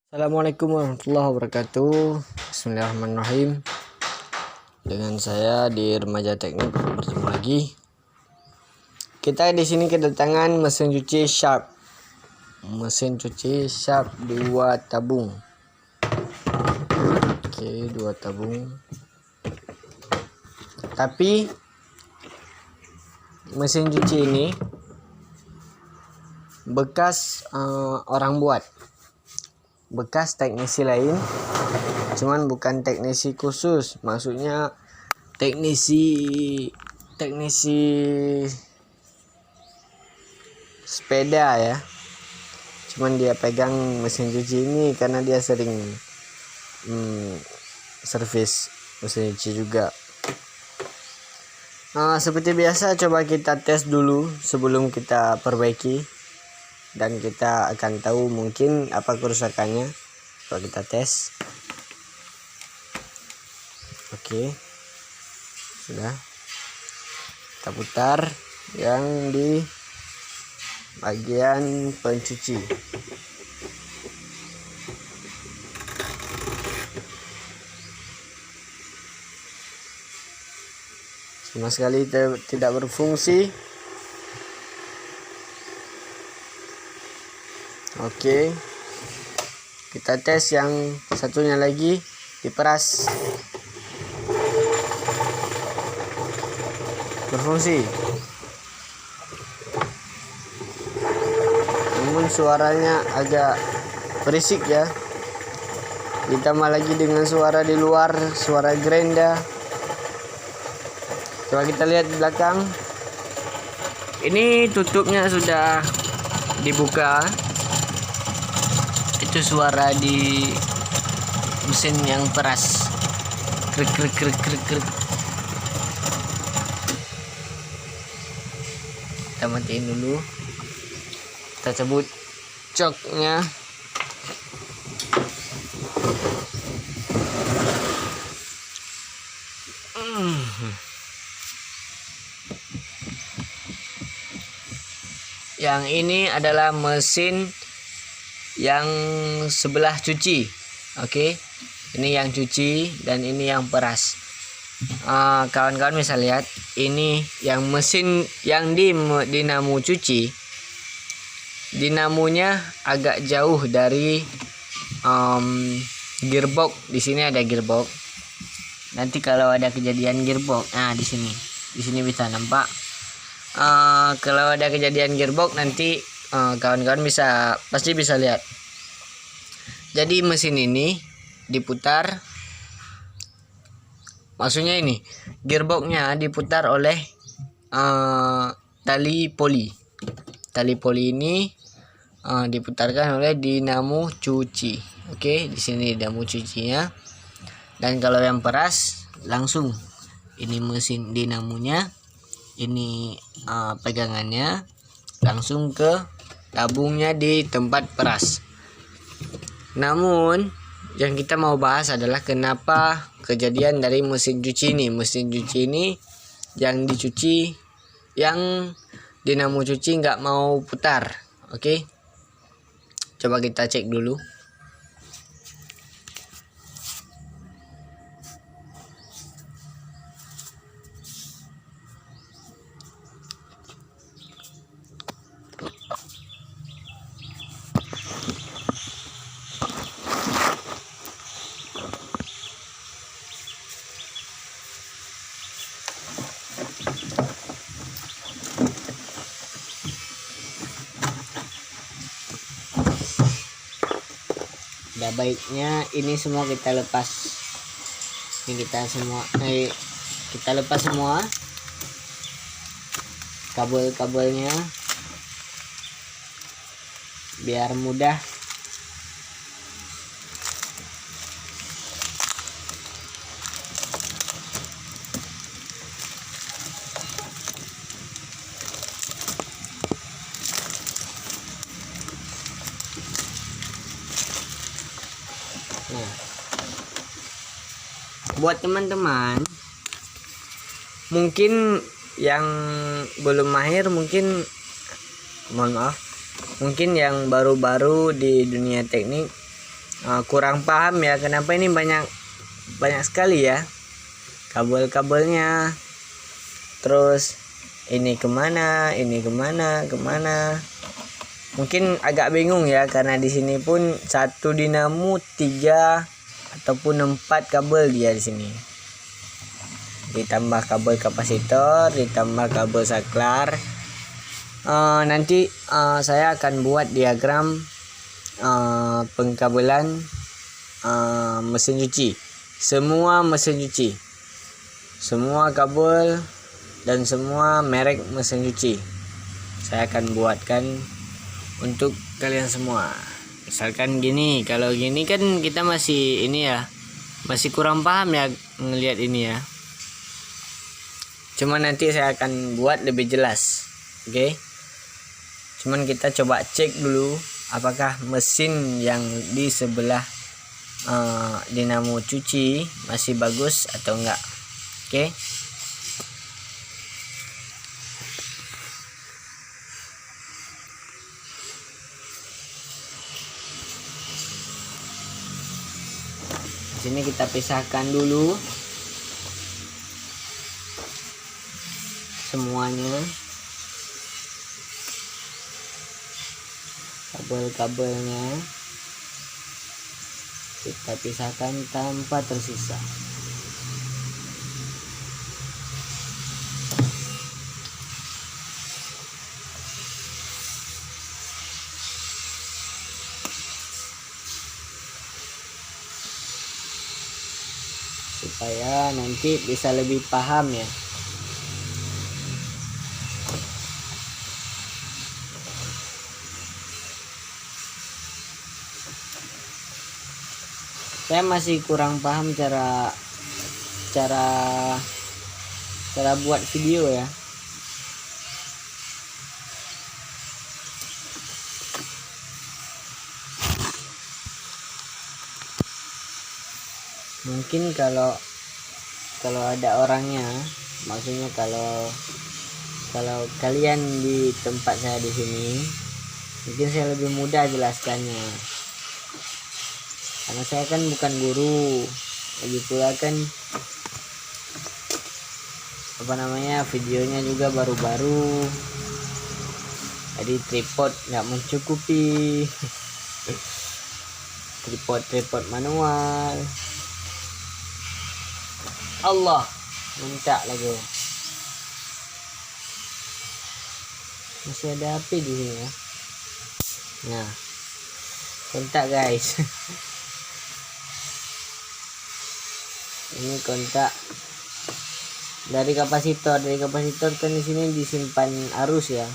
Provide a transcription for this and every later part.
Assalamualaikum warahmatullahi wabarakatuh. Bismillahirrahmanirrahim. Dengan saya di Remaja Teknik bertemu lagi. Kita di sini kedatangan mesin cuci Sharp. Mesin cuci Sharp 2 tabung. Oke, 2 tabung. Tapi mesin cuci ini bekas orang buat. Bekas teknisi lain, cuman bukan teknisi khusus, maksudnya teknisi sepeda ya. Cuman dia pegang mesin cuci ini karena dia sering servis mesin cuci juga. Seperti biasa, coba kita tes dulu sebelum kita perbaiki. Dan kita akan tahu mungkin apa kerusakannya kalau kita tes. Oke, sudah kita putar yang di bagian pencuci. Sama sekali tidak berfungsi. Oke, kita tes yang satunya lagi, diperas. Berfungsi. Namun suaranya agak berisik ya. Ditambah lagi dengan suara di luar, suara gerinda. Coba kita lihat di belakang. Ini tutupnya sudah dibuka. Itu suara di mesin yang peras, krik krik krik krik krik. Kita matiin dulu, kita cabut coknya. Yang ini adalah mesin yang sebelah cuci. Oke, ini yang cuci dan ini yang peras. Kawan-kawan bisa lihat, ini yang mesin yang di dinamo cuci. Dinamonya agak jauh dari gearbox. Di sini ada gearbox. Nanti kalau ada kejadian gearbox, di sini bisa nampak. Kalau ada kejadian gearbox nanti kawan-kawan pasti bisa lihat. Jadi mesin ini diputar, maksudnya ini gearboxnya diputar oleh tali poli. Tali poli ini diputarkan oleh dinamo cuci. Oke, di sini dinamo cucinya. Dan kalau yang peras langsung ini mesin dinamonya, ini pegangannya langsung ke tabungnya di tempat peras. Namun yang kita mau bahas adalah kenapa kejadian dari mesin cuci ini. Mesin cuci ini yang dicuci, yang dinamo cuci nggak mau putar. Oke, coba kita cek dulu. Udah baiknya ini semua kita lepas. Ini kita lepas semua kabel-kabelnya biar mudah. Nah, buat teman-teman mungkin yang belum mahir, mungkin mohon maaf, mungkin yang baru-baru di dunia teknik kurang paham ya, kenapa ini banyak sekali ya kabel-kabelnya. Terus ini kemana, mungkin agak bingung ya, karena di sini pun satu dinamo 3 ataupun 4 kabel dia di sini, ditambah kabel kapasitor, ditambah kabel saklar. Nanti saya akan buat diagram pengkabelan mesin cuci, semua mesin cuci, semua kabel dan semua merek mesin cuci saya akan buatkan untuk kalian semua. Misalkan gini, kalau gini kan kita masih ini ya, masih kurang paham ya ngelihat ini ya. Cuman nanti saya akan buat lebih jelas, oke? Cuman kita coba cek dulu apakah mesin yang di sebelah dinamo cuci masih bagus atau enggak, oke? Di sini kita pisahkan dulu semuanya, kabel-kabelnya kita pisahkan tanpa tersisa. Supaya nanti bisa lebih paham ya. Saya masih kurang paham cara buat video ya. Mungkin kalau ada orangnya, maksudnya kalau kalian di tempat saya di sini, mungkin saya lebih mudah jelaskannya. Karena saya kan bukan guru, lagi pula kan videonya juga baru-baru, jadi tripod nggak mencukupi. tripod manual. Allah, minta lagi. Masih ada api di sini ya. Nah, kontak guys. Ini kontak dari kapasitor. Kan di sini disimpan arus ya.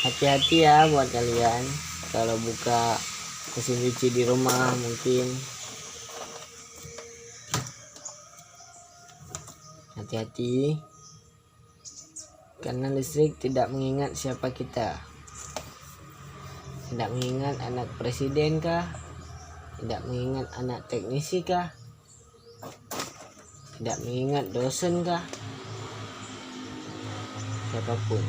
Hati-hati ya buat kalian kalau buka mesin cuci di rumah, mungkin hati-hati karena listrik tidak mengingat siapa kita, tidak mengingat anak presiden kah, tidak mengingat anak teknisi kah, tidak mengingat dosen kah, siapapun.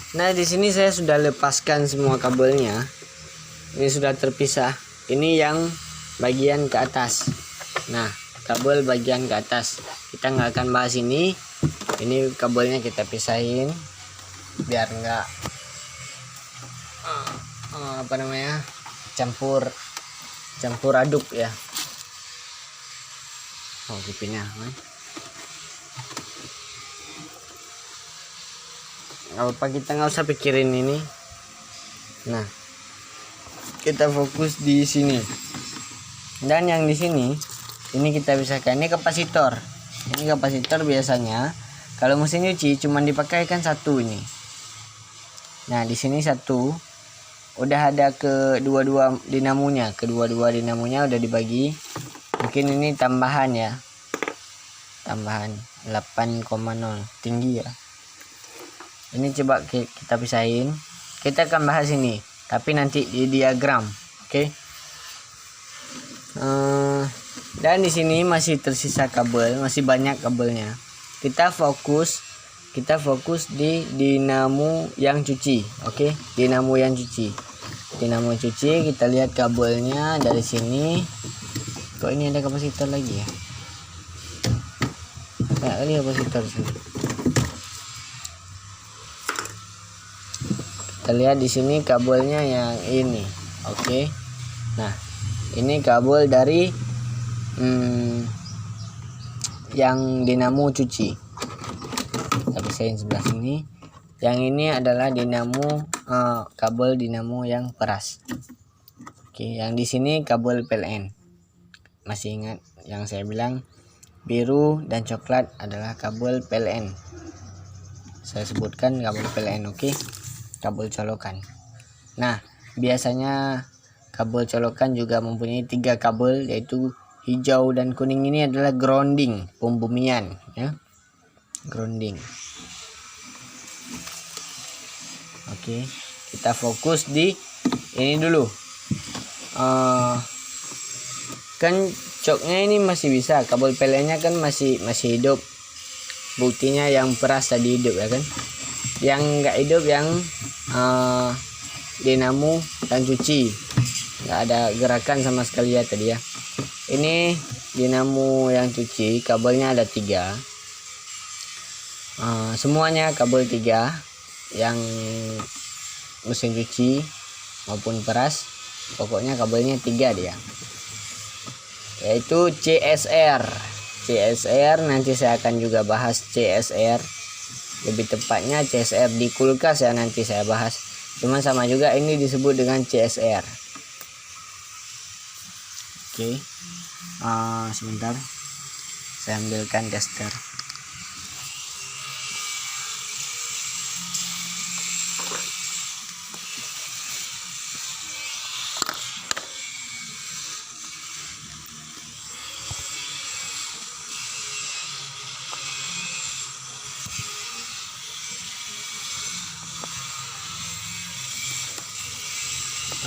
Nah, di sini saya sudah lepaskan semua kabelnya. Ini sudah terpisah. Ini yang bagian ke atas. Nah, kabel bagian ke atas. Kita nggak akan bahas ini. Ini kabelnya kita pisahin biar nggak campur aduk ya. Oh, kipinnya kan. Apa kita nggak usah pikirin ini. Nah, kita fokus di sini. Dan yang di sini, ini kita pisahkan. Ini kapasitor. Ini kapasitor biasanya Kalau mesin cuci cuman dipakai kan satu ini. Nah, di sini satu. Udah ada kedua-dua dinamonya udah dibagi. Mungkin ini tambahan ya. Tambahan 8,0 tinggi ya. Ini coba kita pisahin. Kita akan bahas ini, tapi nanti di diagram. Oke. Dan di sini masih tersisa kabel, masih banyak kabelnya. Kita fokus di dinamo yang cuci. Oke, dinamo yang cuci. Dinamo cuci, kita lihat kabelnya dari sini. Kok ini ada kapasitor lagi ya? Kayak kali kapasitor sini. Kita lihat di sini kabelnya yang ini. Oke. Nah, ini kabel dari yang dinamo cuci. Kita pisahin sebelah sini. Yang ini adalah dinamo kabel dinamo yang peras. Oke, yang di sini kabel PLN. Masih ingat yang saya bilang biru dan coklat adalah kabel PLN. Saya sebutkan kabel PLN, oke? Kabel colokan. Nah, biasanya kabel colokan juga mempunyai 3 kabel, yaitu hijau dan kuning ini adalah grounding, pembumian ya. Grounding. Oke, kita fokus di ini dulu. Kan coknya ini masih bisa, kabel PLN-nya kan masih hidup. Buktinya yang peras tadi hidup ya kan. Yang enggak hidup yang dinamo dan cuci, nggak ada gerakan sama sekali ya tadi ya. Ini dinamo yang cuci, kabelnya ada 3. Semuanya kabel 3, yang mesin cuci maupun peras, pokoknya kabelnya 3 dia, yaitu CSR. Nanti saya akan juga bahas CSR, lebih tepatnya CSR di kulkas ya, nanti saya bahas. Cuma sama juga ini disebut dengan CSR. Oke. Sebentar, saya ambilkan tester.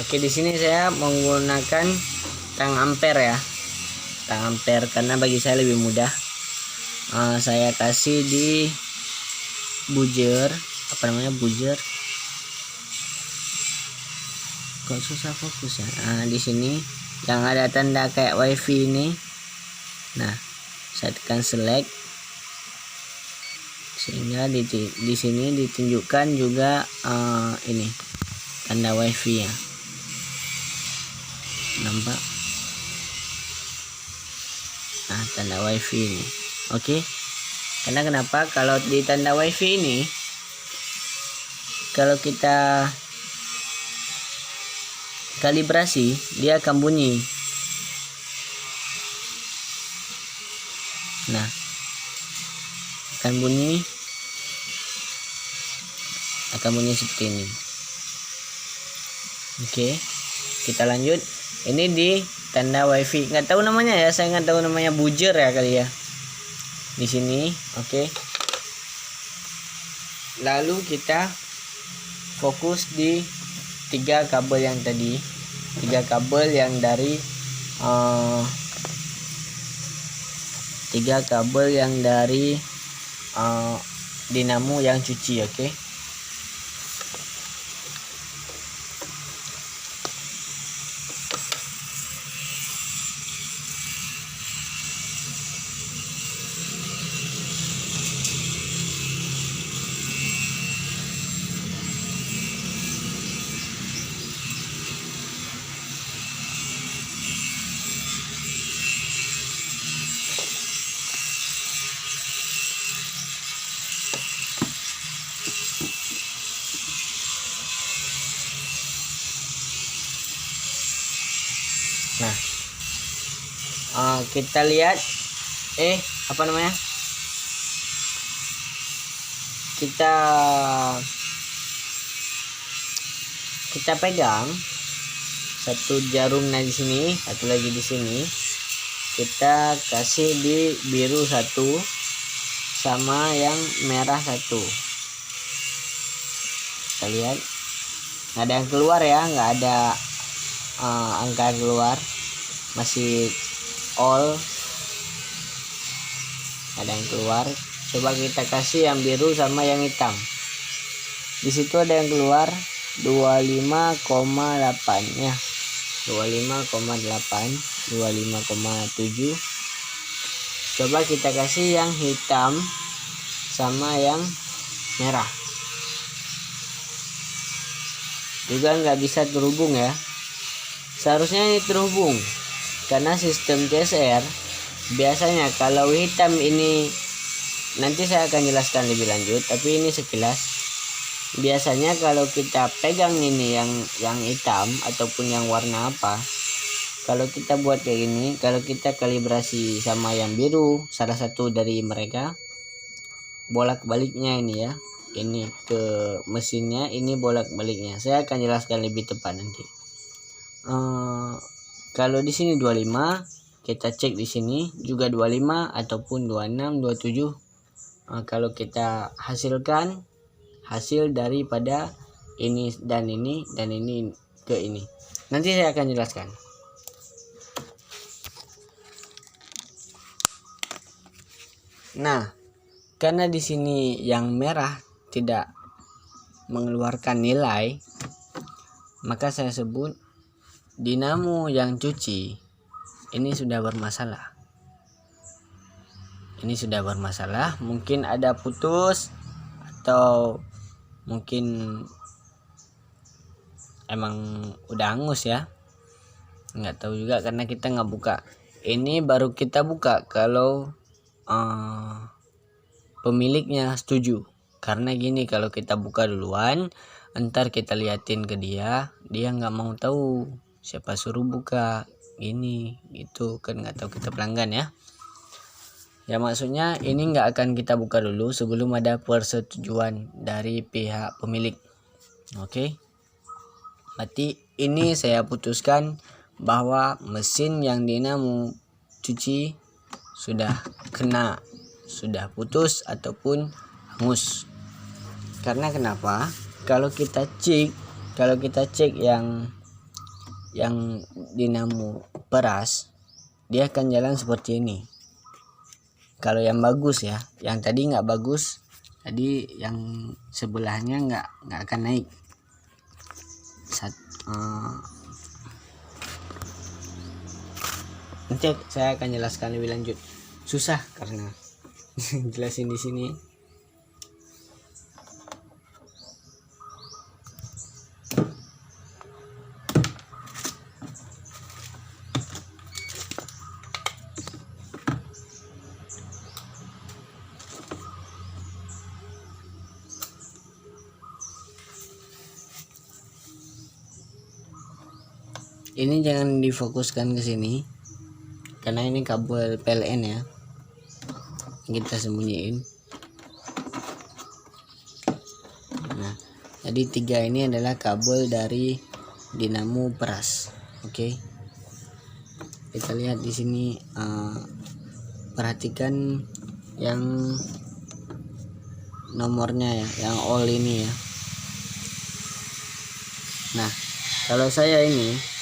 Oke, di sini saya menggunakan tang ampere ya. Tang ampere karena bagi saya lebih mudah. Saya kasih di buzzer, apa namanya, buzzer. Kok susah fokus ya. Di sini yang ada tanda kayak wifi ini. Nah, saya tekan select sehingga di sini ditunjukkan juga ini tanda wifi ya. Nampak? Nah, tanda wifi ini. Oke. Karena kenapa? Kalau di tanda wifi ini, kalau kita kalibrasi, dia akan bunyi. Nah, akan bunyi seperti ini. Oke, kita lanjut. Ini di tanda wifi, nggak tahu namanya ya, saya nggak tahu namanya, buzzer ya kali ya di sini. Oke, lalu kita fokus di 3 kabel yang tadi, 3 kabel yang dari 3 kabel yang dari dinamo yang cuci. Oke. Nah, kita lihat apa namanya, kita pegang satu jarum di sini, satu lagi di sini. Kita kasih di biru satu sama yang merah satu. Kita lihat nggak ada yang keluar ya, nggak ada angka keluar, masih all, nggak ada yang keluar. Coba kita kasih yang biru sama yang hitam. Di situ ada yang keluar 25,8 ya, 25,8, 25,7. Coba kita kasih yang hitam sama yang merah, juga nggak bisa terhubung ya. Seharusnya ini terhubung, karena sistem CSR biasanya kalau hitam ini, nanti saya akan jelaskan lebih lanjut, tapi ini sekilas. Biasanya kalau kita pegang ini yang hitam ataupun yang warna apa, kalau kita buat kayak gini, kalau kita kalibrasi sama yang biru, salah satu dari mereka, bolak-baliknya ini ya, ini ke mesinnya, ini bolak-baliknya. Saya akan jelaskan lebih tepat nanti. Kalau di sini 25, kita cek di sini juga 25 ataupun 26, 27. Kalau kita hasilkan hasil daripada ini dan ini dan ini ke ini, nanti saya akan jelaskan. Nah, karena di sini yang merah tidak mengeluarkan nilai, maka saya sebut dinamo yang cuci ini sudah bermasalah. Ini sudah bermasalah, mungkin ada putus atau mungkin emang udah angus ya, nggak tahu juga karena kita nggak buka. Ini baru kita buka kalau pemiliknya setuju. Karena gini, kalau kita buka duluan, ntar kita liatin ke dia nggak mau tahu, siapa suruh buka ini gitu kan, nggak tahu kita pelanggan ya. Ya maksudnya ini nggak akan kita buka dulu sebelum ada persetujuan dari pihak pemilik. Oke. Berarti ini saya putuskan bahwa mesin yang dinamo cuci sudah kena, sudah putus ataupun hangus. Karena kenapa? Kalau kita cek yang dinamo peras, dia akan jalan seperti ini. Kalau yang bagus ya, yang tadi nggak bagus, tadi yang sebelahnya nggak akan naik. Nanti saya akan jelaskan lebih lanjut. Susah karena jelasin di sini. Ini jangan difokuskan ke sini karena ini kabel PLN ya, kita sembunyiin. Nah, jadi 3 ini adalah kabel dari dinamo peras. Oke. Kita lihat di sini, perhatikan yang nomornya ya, yang all ini ya. Nah, kalau saya ini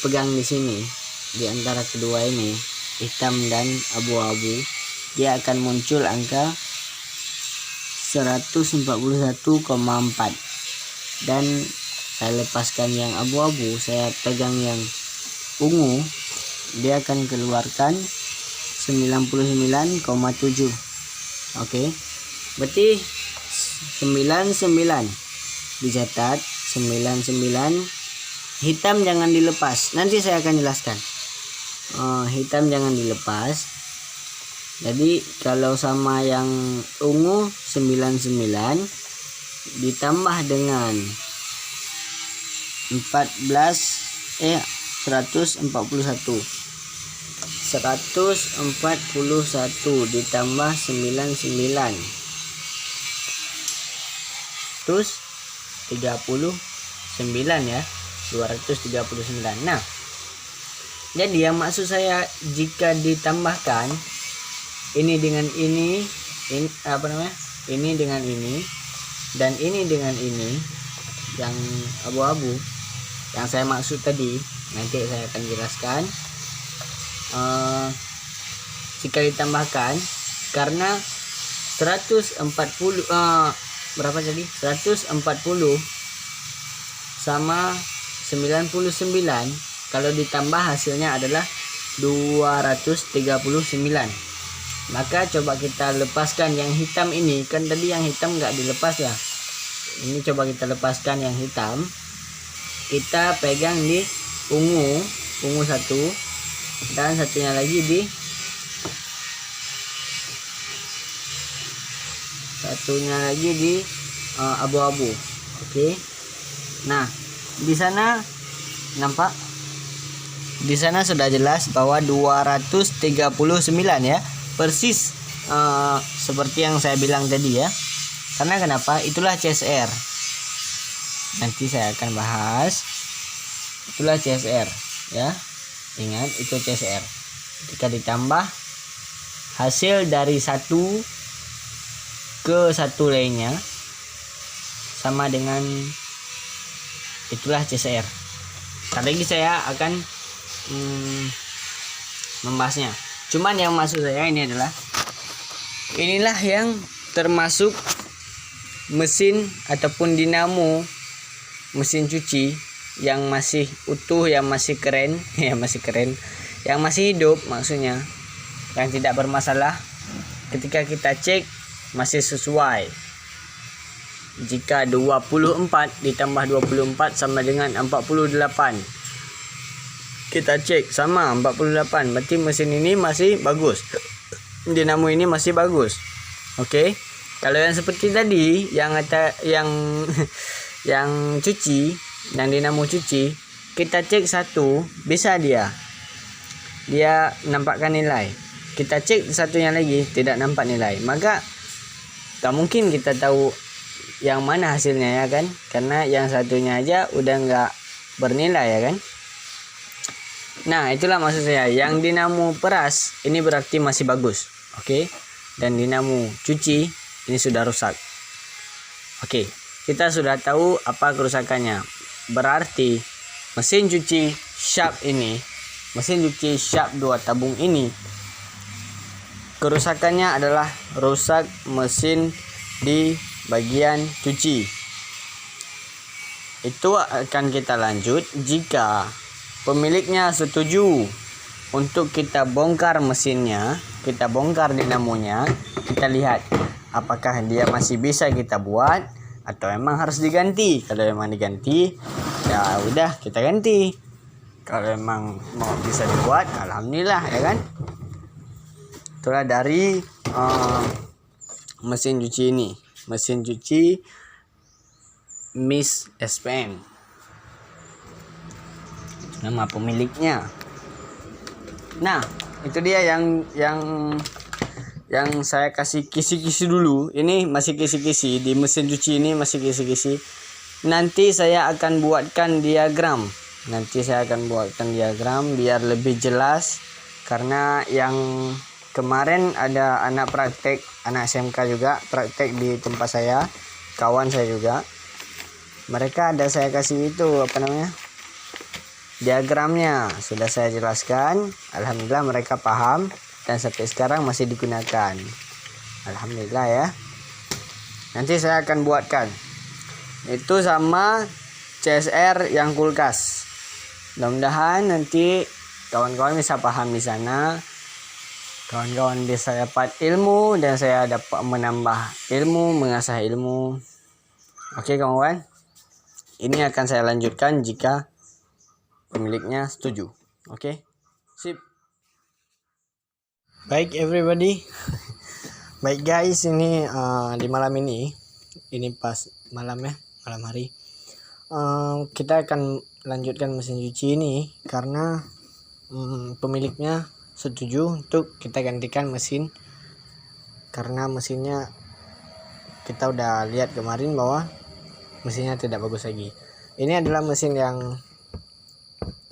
pegang di sini, di antara kedua ini, hitam dan abu-abu, dia akan muncul angka 141,4. Dan saya lepaskan yang abu-abu, saya pegang yang ungu, dia akan keluarkan 99,7. Oke. Berarti 99 dicatat, 99. Hitam jangan dilepas, nanti saya akan jelaskan. Hitam jangan dilepas. Jadi kalau sama yang ungu 99 ditambah dengan 141, 141 ditambah 99 terus 39 ya, 239. Nah, jadi yang maksud saya jika ditambahkan ini dengan ini ini dengan ini dan ini dengan ini yang abu-abu yang saya maksud tadi, nanti saya akan jelaskan. Jika ditambahkan karena 140 berapa tadi? 140 sama 99, kalau ditambah hasilnya adalah 239. Maka coba kita lepaskan yang hitam ini, kan tadi yang hitam nggak dilepas ya. Ini coba kita lepaskan yang hitam, kita pegang di ungu satu dan satunya lagi di abu-abu. Oke. Nah, di sana nampak, di sana sudah jelas bahwa 239 ya, persis seperti yang saya bilang tadi ya. Karena kenapa? Itulah CSR. Nanti saya akan bahas. Itulah CSR ya. Ingat, itu CSR. Jika ditambah hasil dari satu ke satu lainnya sama dengan, itulah CSR. Ntar lagi saya akan membahasnya. Cuman yang maksud saya ini adalah, inilah yang termasuk mesin ataupun dinamo mesin cuci yang masih utuh, yang masih keren ya, yang masih hidup maksudnya, yang tidak bermasalah. Ketika kita cek masih sesuai. Jika 24 ditambah 24 sama dengan 48, kita cek sama 48, berarti mesin ini masih bagus, dinamo ini masih bagus. Oke. Kalau yang seperti tadi yang cuci, yang dinamo cuci, kita cek satu bisa dia nampakkan nilai, kita cek satunya lagi tidak nampak nilai, maka tak mungkin kita tahu yang mana hasilnya ya kan, karena yang satunya aja udah nggak bernilai ya kan. Nah, itulah maksud saya, yang dinamo peras ini berarti masih bagus. Oke. Dan dinamo cuci ini sudah rusak. Oke, kita sudah tahu apa kerusakannya. Berarti mesin cuci Sharp ini, mesin cuci Sharp 2 tabung ini, kerusakannya adalah rusak mesin di bagian cuci. Itu akan kita lanjut jika pemiliknya setuju untuk kita bongkar mesinnya, kita bongkar dinamonya, kita lihat apakah dia masih bisa kita buat atau emang harus diganti. Kalau emang diganti, ya udah kita ganti. Kalau emang mau bisa dibuat, alhamdulillah ya kan. Itulah dari mesin cuci ini, mesin cuci Miss SPM, nama pemiliknya. Nah, itu dia yang saya kasih kisi-kisi dulu. Ini masih kisi-kisi, di mesin cuci ini masih kisi-kisi. Nanti saya akan buatkan diagram. Biar lebih jelas. Karena yang kemarin ada anak praktek, anak SMK juga praktek di tempat saya, kawan saya juga. Mereka ada saya kasih itu diagramnya, sudah saya jelaskan. Alhamdulillah mereka paham. Dan sampai sekarang masih digunakan. Alhamdulillah ya. Nanti saya akan buatkan. Itu sama CSR yang kulkas. Mudah-mudahan nanti kawan-kawan bisa paham di sana. Kawan-kawan bisa dapat ilmu dan saya dapat menambah ilmu, mengasah ilmu. Oke kawan-kawan. Ini akan saya lanjutkan jika pemiliknya setuju. Oke. Sip. Baik everybody. Baik guys, ini di malam ini pas malam ya, malam hari. Kita akan lanjutkan mesin cuci ini karena pemiliknya setuju untuk kita gantikan mesin, karena mesinnya kita udah lihat kemarin bahwa mesinnya tidak bagus lagi. Ini adalah mesin yang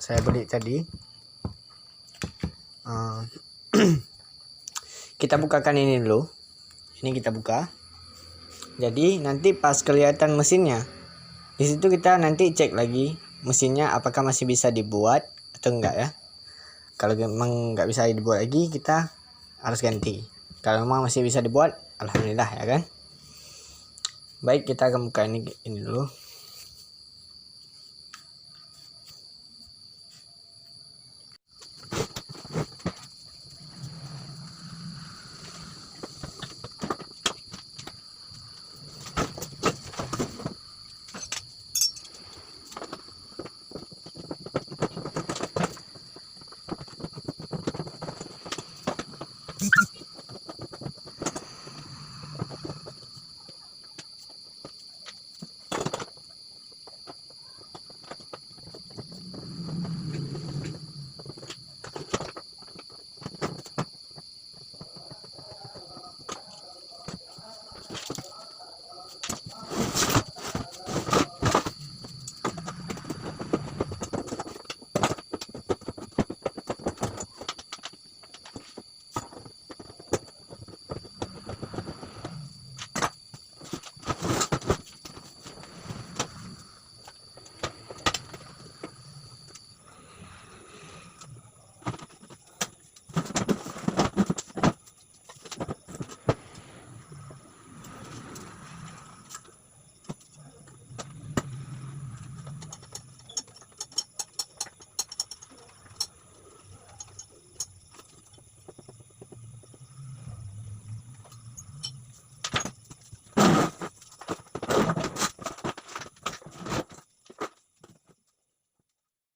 saya beli tadi. Kita bukakan ini dulu. Ini kita buka. Jadi nanti pas kelihatan mesinnya, di situ kita nanti cek lagi mesinnya apakah masih bisa dibuat atau enggak ya. Kalau memang nggak bisa dibuat lagi, kita harus ganti. Kalau memang masih bisa dibuat, alhamdulillah ya kan. Baik, kita akan buka ini dulu.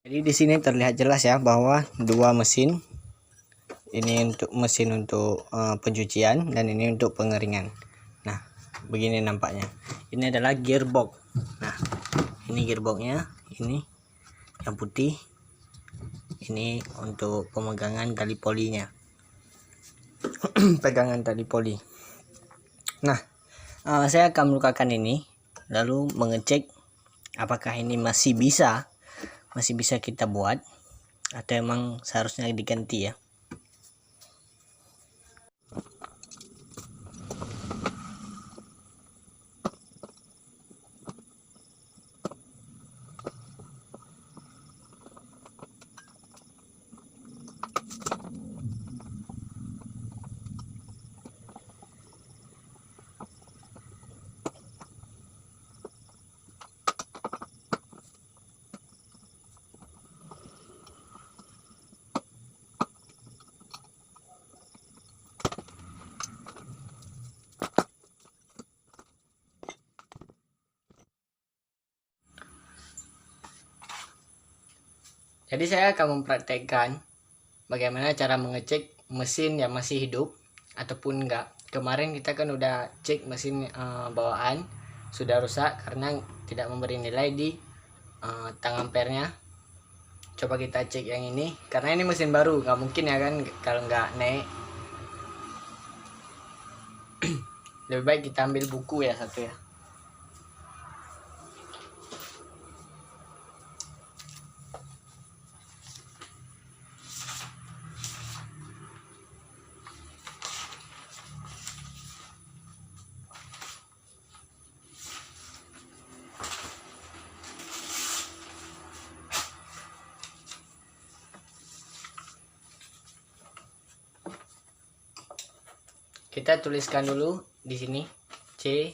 Jadi di sini terlihat jelas ya bahwa dua mesin. Ini untuk mesin untuk pencucian dan ini untuk pengeringan. Nah, begini nampaknya. Ini adalah gearbox. Nah, ini gearboxnya, ini yang putih. Ini untuk pemegangan tali polinya. Pegangan tali poli. Nah, saya akan melukakan ini, lalu mengecek apakah ini masih bisa kita buat atau emang seharusnya diganti ya. Jadi saya akan mempraktekkan bagaimana cara mengecek mesin yang masih hidup ataupun enggak. Kemarin kita kan udah cek mesin bawaan sudah rusak karena tidak memberi nilai di tang ampernya. Coba kita cek yang ini, karena ini mesin baru, nggak mungkin ya kan kalau nggak naik. Lebih baik kita ambil buku ya satu ya. Kita tuliskan dulu di sini C.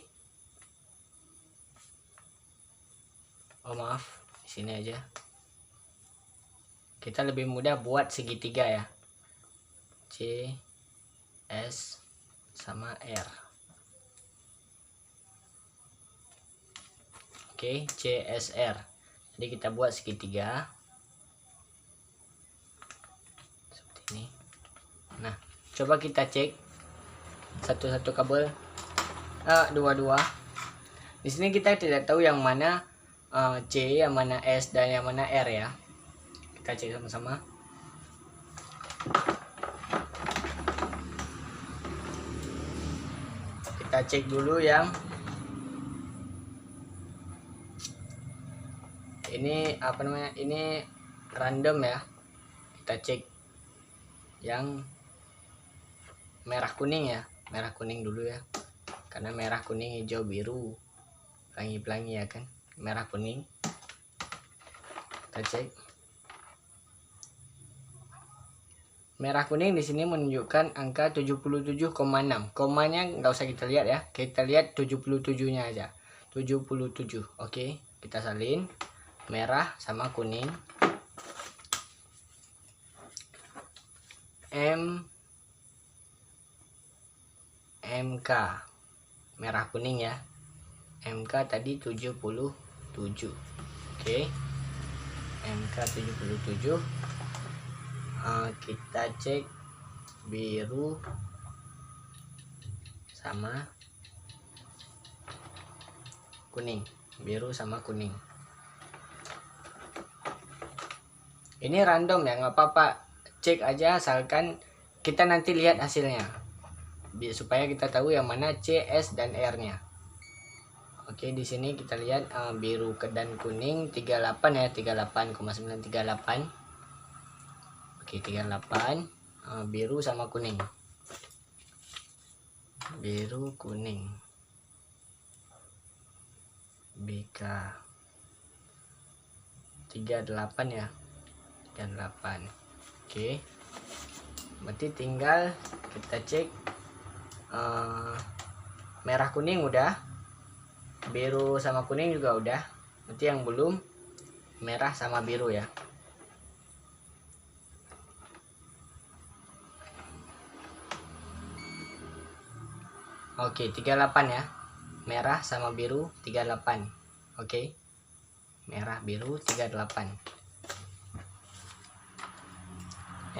Oh maaf, di sini aja. Kita lebih mudah buat segitiga ya. C, S, sama R. Oke, C, S, R. Jadi kita buat segitiga. Seperti ini. Nah, coba kita cek satu-satu kabel, dua-dua. Di sini kita tidak tahu yang mana C, yang mana S, dan yang mana R ya. Kita cek sama-sama. kita cek dulu yang ini apa namanya, ini random ya. Kita cek yang merah kuning ya, merah kuning dulu ya, karena merah kuning hijau biru pelangi-pelangi ya kan, merah kuning. Kita cek merah kuning di sini menunjukkan angka 77,6. Komanya nggak usah kita lihat ya, kita lihat 77-nya aja. 77. Oke, kita salin merah sama kuning. MK merah kuning ya. MK tadi 77. Oke. MK 77. Kita cek biru sama kuning. Biru sama kuning. Ini random ya, nggak apa-apa. Cek aja asalkan kita nanti lihat hasilnya. Supaya kita tahu yang mana C, S, dan R-nya. Oke, di sini kita lihat biru dan kuning 38 ya, 38,938. Oke, 38. Biru sama kuning. Biru kuning. BK 38 ya. 38. Oke. Berarti tinggal kita cek merah kuning udah, biru sama kuning juga udah. Berarti yang belum merah sama biru ya. Oke, 38 ya. Merah sama biru 38. Oke. Merah biru 38.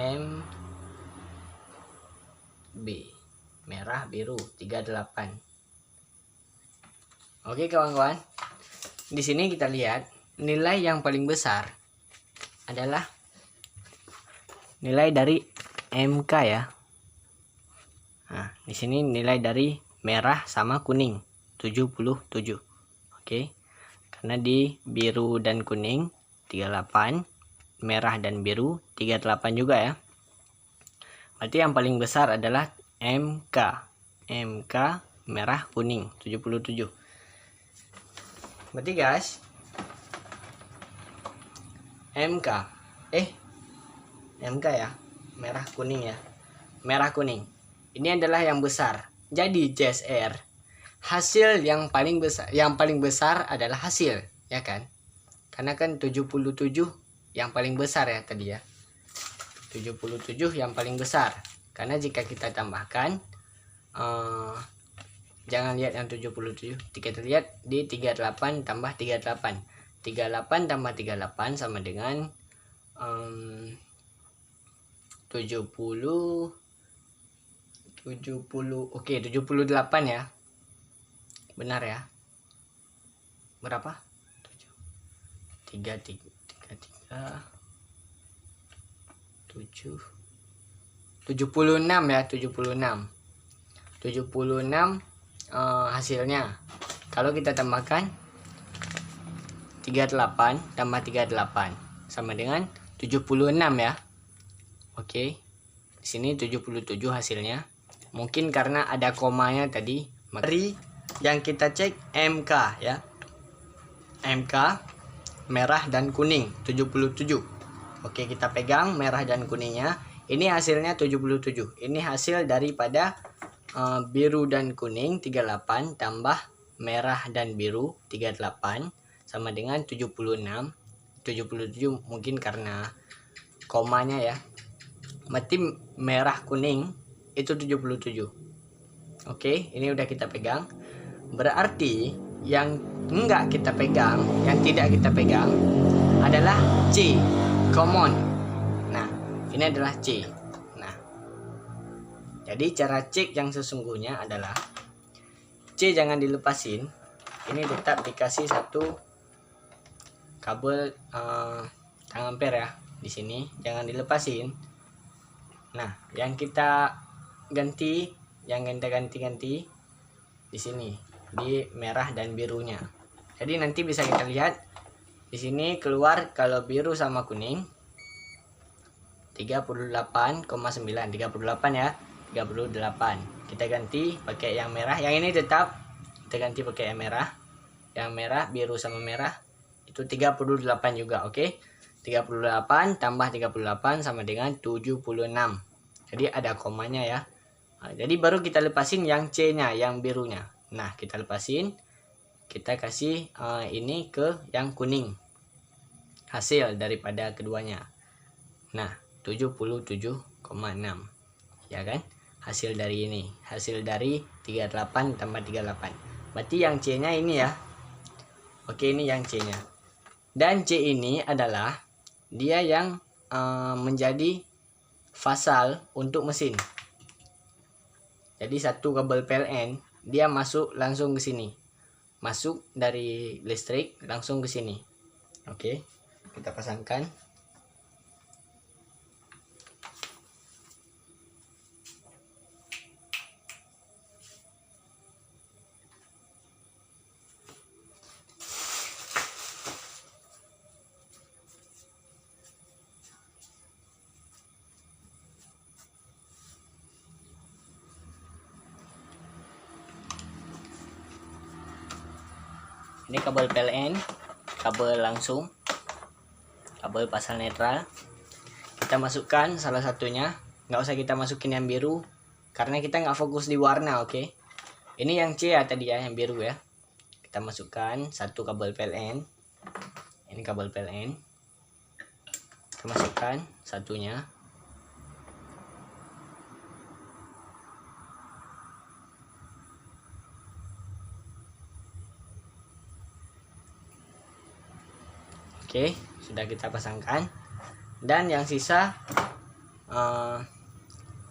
MB merah biru 38. Oke kawan-kawan, di sini kita lihat nilai yang paling besar adalah nilai dari MK ya. Nah, di sini nilai dari merah sama kuning 77. Oke. Karena di biru dan kuning 38, merah dan biru 38 juga ya. Berarti yang paling besar adalah MK. MK merah kuning 77. Berarti guys, MK ya, merah kuning ya. Merah kuning. Ini adalah yang besar. Jadi CSR, hasil yang paling besar adalah hasil, ya kan? Karena kan 77 yang paling besar ya tadi ya. 77 yang paling besar. Karena jika kita tambahkan jangan lihat yang 77, kita lihat di 38 tambah 38. 38 tambah 38 sama dengan 70. Oke, 78 ya. Benar ya. Berapa? 33 76 ya, 76 hasilnya. Kalau kita tambahkan 38 tambah 38 sama dengan 76 ya. Oke. Di sini 77 hasilnya. Mungkin karena ada komanya tadi. Mari yang kita cek MK ya. MK merah dan kuning 77. Oke, kita pegang merah dan kuningnya. Ini hasilnya 77. Ini hasil daripada biru dan kuning 38 tambah merah dan biru 38 sama dengan 76. 77 mungkin karena komanya ya. Berarti merah kuning itu 77. Oke, ini udah kita pegang. Berarti yang enggak kita pegang, yang tidak kita pegang adalah C, common. Nah, ini adalah C. Nah, jadi cara cek yang sesungguhnya adalah C jangan dilepasin. Ini tetap dikasih satu kabel tang ampere ya di sini, jangan dilepasin. Nah, yang kita ganti, yang kita ganti di sini di merah dan birunya. Jadi nanti bisa kita lihat di sini keluar kalau biru sama kuning 38,9, 38 ya, 38. Kita ganti pakai yang merah. Yang ini tetap kita ganti pakai yang merah. Yang merah, biru sama merah itu 38 juga, oke. 38 tambah 38 sama dengan 76. Jadi ada komanya ya. Nah, jadi baru kita lepasin yang C-nya, yang birunya. Nah, kita lepasin. Kita kasih ini ke yang kuning. Hasil daripada keduanya. Nah, 77,6. Ya kan? Hasil dari ini. Hasil dari 38 tambah 38. Berarti yang C-nya ini ya. Oke, ini yang C-nya. Dan C ini adalah dia yang menjadi fasal untuk mesin. Jadi satu kabel PLN dia masuk langsung ke sini. Masuk dari listrik langsung ke sini. Oke. Kita pasangkan. Ini kabel PLN, kabel langsung, kabel pasang netral. Kita masukkan salah satunya, nggak usah kita masukin yang biru karena kita nggak fokus di warna, oke. Ini yang C ya tadi ya, yang biru ya. Kita masukkan satu kabel PLN. Ini kabel PLN. Kita masukkan satunya. Oke, sudah kita pasangkan. Dan yang sisa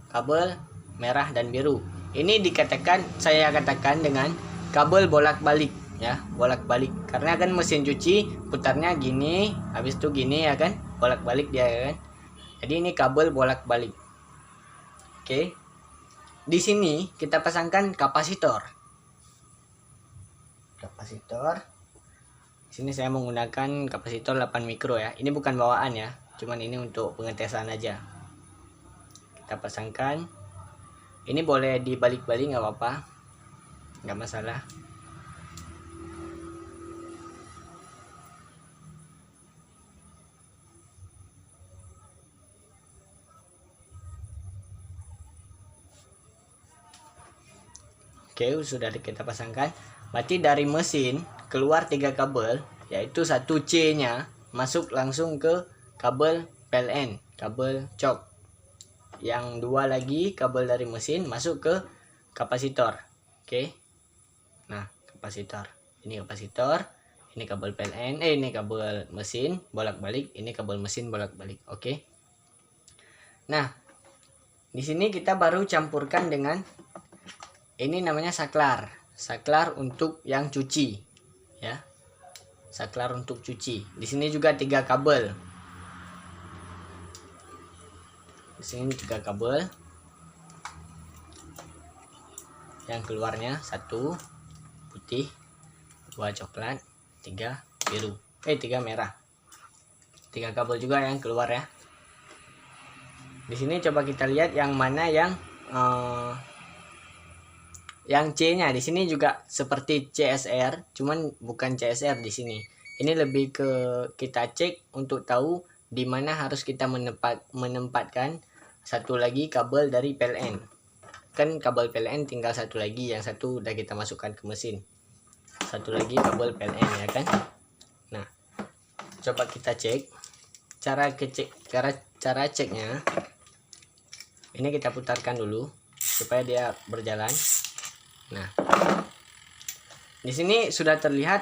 kabel merah dan biru. Ini dikatakan, saya katakan dengan kabel bolak-balik ya, bolak-balik. Karena kan mesin cuci putarnya gini, habis itu gini ya kan, bolak-balik dia ya kan. Jadi ini kabel bolak-balik. Oke. Di sini kita pasangkan kapasitor. Kapasitor. Sini saya menggunakan kapasitor 8 mikro ya. Ini bukan bawaan ya, cuman ini untuk pengetesan aja. Kita pasangkan. Ini boleh dibalik-balik nggak apa-apa, nggak masalah. Oke, sudah kita pasangkan. Berarti dari mesin keluar 3 kabel, yaitu satu C-nya masuk langsung ke kabel PLN, kabel cok. Yang 2 lagi kabel dari mesin masuk ke kapasitor. Oke. Nah, kapasitor. Ini kapasitor, ini kabel PLN, ini kabel mesin bolak-balik, ini kabel mesin bolak-balik. Oke. Nah, di sini kita baru campurkan dengan ini namanya saklar. Saklar untuk yang cuci ya. Saklar untuk cuci. Di sini juga 3 kabel. Di sini 3 kabel. Yang keluarnya 1 putih, 2 coklat, 3 biru. 3 merah. 3 kabel juga yang keluar ya. Di sini coba kita lihat yang mana yang C-nya. Di sini juga seperti CSR, cuman bukan CSR di sini. Ini lebih ke kita cek untuk tahu di mana harus kita menempatkan satu lagi kabel dari PLN. Kan kabel PLN tinggal satu lagi, yang satu udah kita masukkan ke mesin. Satu lagi kabel PLN ya kan. Nah, coba kita cek. Cara ceknya. Ini kita putarkan dulu supaya dia berjalan. Nah, di sini sudah terlihat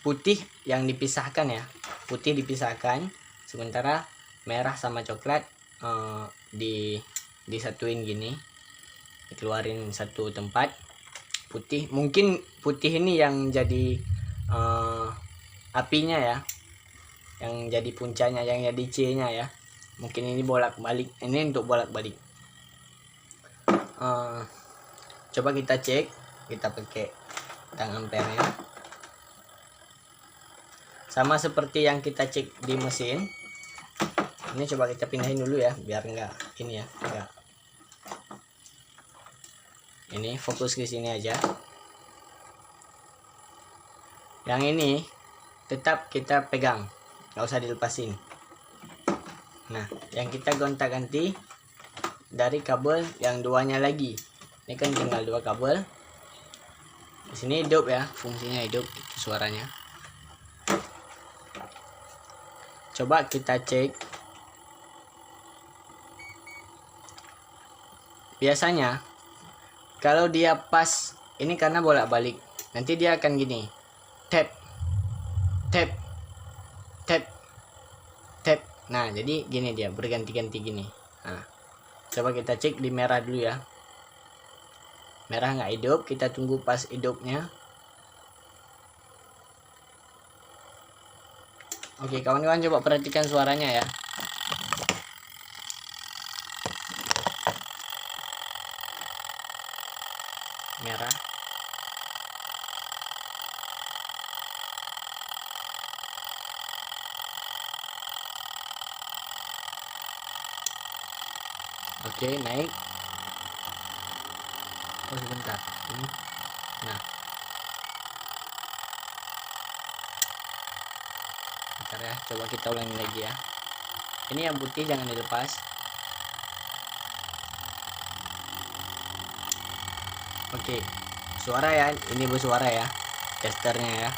putih yang dipisahkan ya, putih dipisahkan, sementara merah sama coklat disatuin gini, dikeluarin satu tempat. Putih, mungkin putih ini yang jadi apinya ya, yang jadi puncanya, yang jadi C-nya ya. Mungkin ini bolak-balik, ini untuk bolak-balik. Coba kita cek. kita pakai tang ampernya. Sama seperti yang kita cek di mesin. Ini coba kita pindahin dulu ya, biar enggak ini ya, enggak. Ini fokus ke sini aja. Yang ini tetap kita pegang, nggak usah dilepasin. Nah, yang kita gonta-ganti dari kabel yang duanya lagi. Ini kan tinggal 2 kabel. Di sini hidup ya, fungsinya hidup suaranya. Coba kita cek. Biasanya kalau dia pas, ini karena bolak-balik, nanti dia akan gini, tap, tap, tap, tap. Nah, jadi gini dia berganti-ganti gini. Nah, coba kita cek di merah dulu ya. Merah nggak hidup, kita tunggu pas hidupnya. Oke, kawan-kawan coba perhatikan suaranya ya. Merah. Oke, naik. Oh, sebentar. Ini. Nah. Bentar ya, coba kita ulangi lagi ya. Ini yang putih jangan dilepas. Oke, suara ya, ini bersuara ya, testernya ya.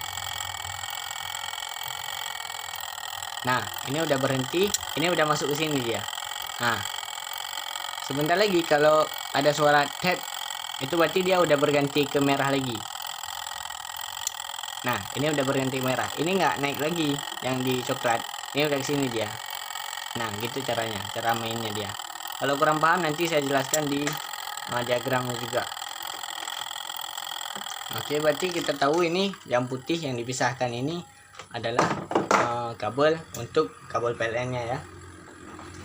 Nah, ini udah berhenti, ini udah masuk ke sini dia. Nah, sebentar lagi kalau ada suara tap, itu berarti dia udah berganti ke merah lagi. Nah, ini udah berganti merah. Ini nggak naik lagi yang di coklat. Ini udah ke sini dia. Nah, gitu caranya, cara mainnya dia. Kalau kurang paham nanti saya jelaskan di diagramnya juga. Oke, berarti kita tahu ini yang putih yang dipisahkan ini adalah kabel untuk kabel PLN-nya ya.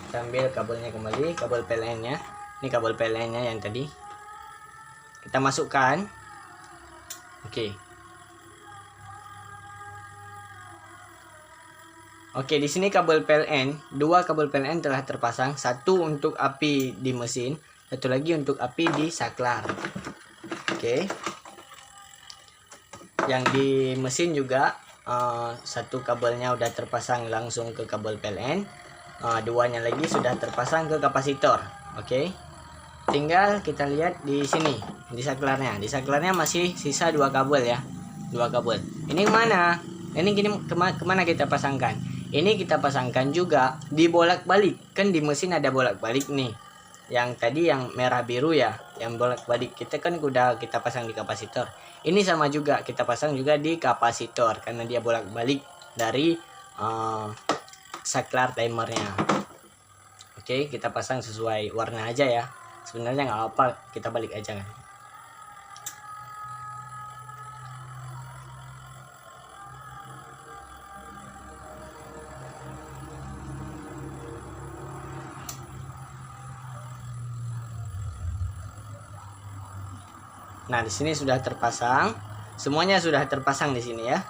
Kita ambil kabelnya kembali, kabel PLN-nya. Ini kabel PLN-nya yang tadi. Kita masukkan. Oke. Oke, di sini kabel PLN, 2 kabel PLN telah terpasang, satu untuk api di mesin, satu lagi untuk api di saklar. Oke. Yang di mesin juga satu kabelnya udah terpasang langsung ke kabel PLN, 2-nya lagi sudah terpasang ke kapasitor. Oke. Tinggal kita lihat di sini di saklarnya. Di saklarnya masih sisa 2 kabel ya, 2 kabel. Ini kemana? Ini gini kemana kita pasangkan? Ini kita pasangkan juga di bolak-balik. Kan di mesin ada bolak-balik nih. Yang tadi yang merah biru ya, yang bolak-balik kita kan udah kita pasang di kapasitor. Ini sama juga kita pasang juga di kapasitor karena dia bolak-balik dari saklar timernya. Oke, kita pasang sesuai warna aja ya. Sebenarnya nggak apa, kita balik aja kan. Nah, di sini sudah terpasang. Semuanya sudah terpasang di sini ya.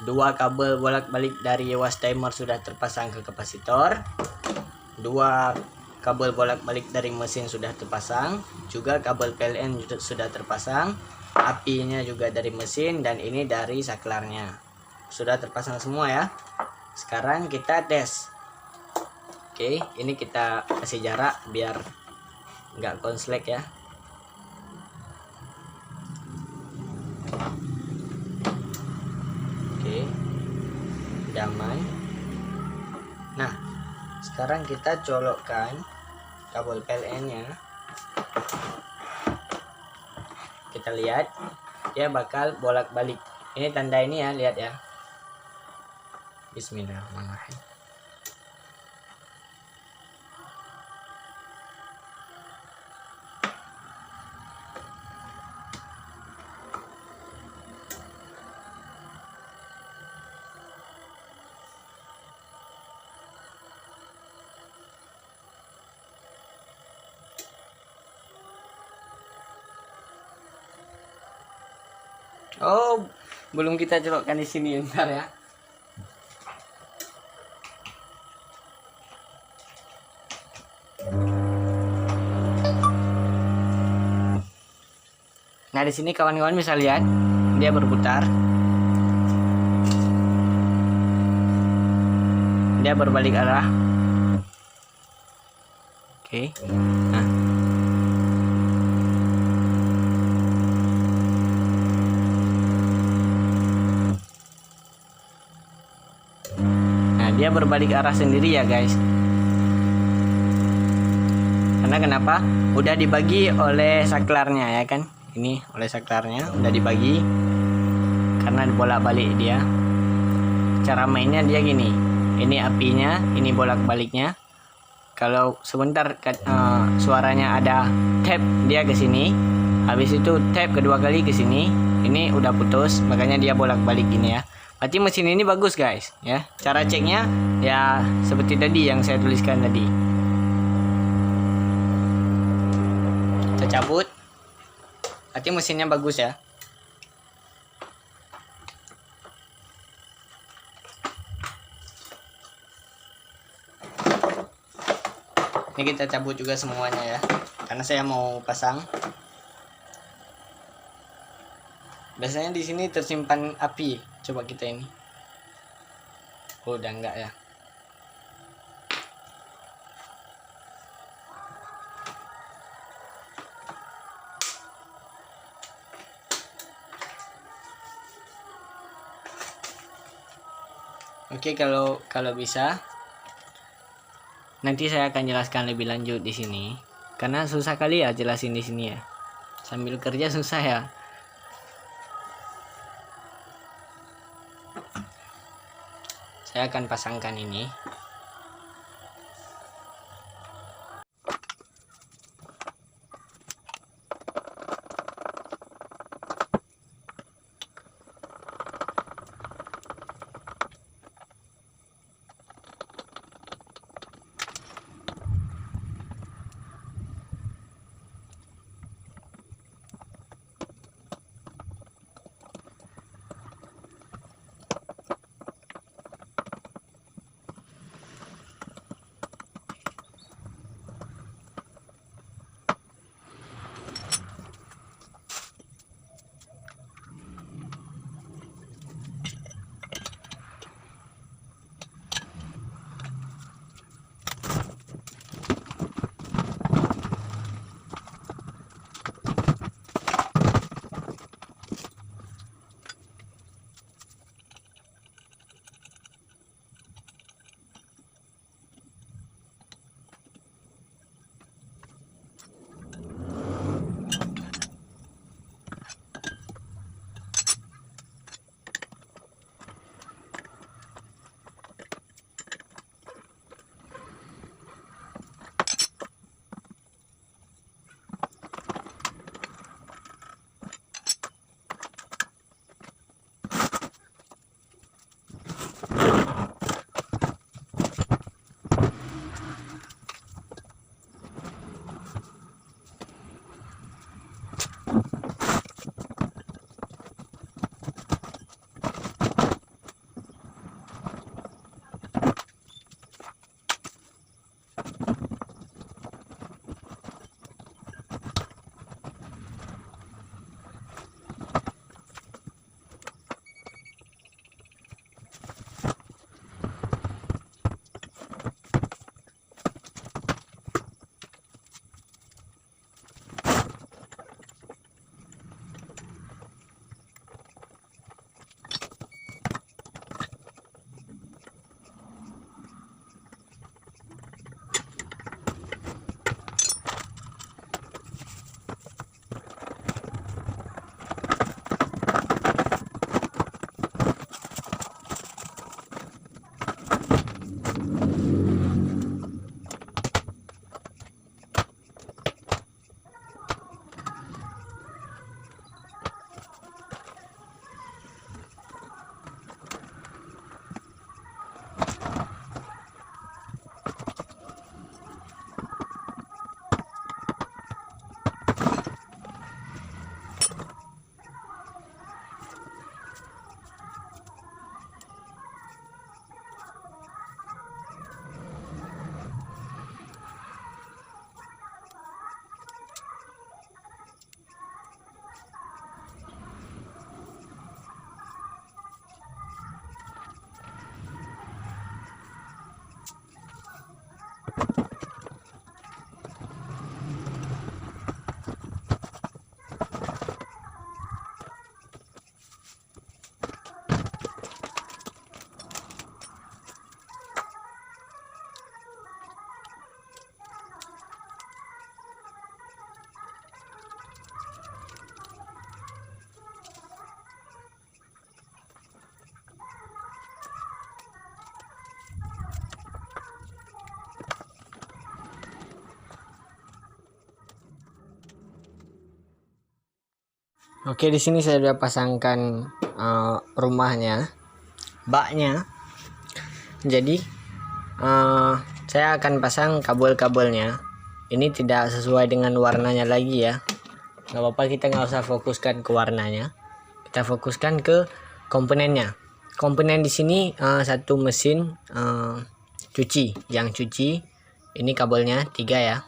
2 kabel bolak-balik dari wash timer sudah terpasang ke kapasitor. 2 kabel bolak-balik dari mesin sudah terpasang. Juga kabel PLN sudah terpasang. Apinya juga dari mesin dan ini dari saklarnya. Sudah terpasang semua ya. Sekarang kita tes. Oke, ini kita kasih jarak biar nggak konslet ya. Oke, damai. Nah, sekarang kita colokkan kabel PLN-nya. Kita lihat, dia bakal bolak-balik. Ini tanda ini ya, lihat ya. Bismillahirrahmanirrahim. Oh, belum kita celokkan di sini, bentar ya. Nah, di sini kawan-kawan bisa lihat dia berputar. Dia berbalik arah. Oke. Nah. Nah, dia berbalik arah sendiri ya, guys. Karena kenapa? Udah dibagi oleh saklarnya ya kan? Ini oleh saklarnya udah dibagi. Karena bolak-balik dia. Cara mainnya dia gini. Ini apinya, ini bolak-baliknya. Kalau sebentar suaranya ada tap, dia ke sini. Habis itu tap kedua kali ke sini. Ini udah putus, makanya dia bolak-balik gini ya. Berarti mesin ini bagus guys ya. Cara ceknya ya seperti tadi yang saya tuliskan tadi. Kita cabut. Berarti mesinnya bagus ya. Ini kita cabut juga semuanya ya. Karena saya mau pasang. Biasanya di sini tersimpan api. Coba kita ini. Oh, udah enggak ya. Oke, kalau bisa nanti saya akan jelaskan lebih lanjut di sini. Karena susah kali ya jelasin di sini ya. Sambil kerja susah ya. Saya akan pasangkan ini. Oke, di sini saya sudah pasangkan rumahnya, baknya. Jadi saya akan pasang kabel-kabelnya. Ini tidak sesuai dengan warnanya lagi ya. Nggak apa-apa, kita nggak usah fokuskan ke warnanya. Kita fokuskan ke komponennya. Komponen di sini satu mesin cuci. Yang cuci ini kabelnya 3 ya.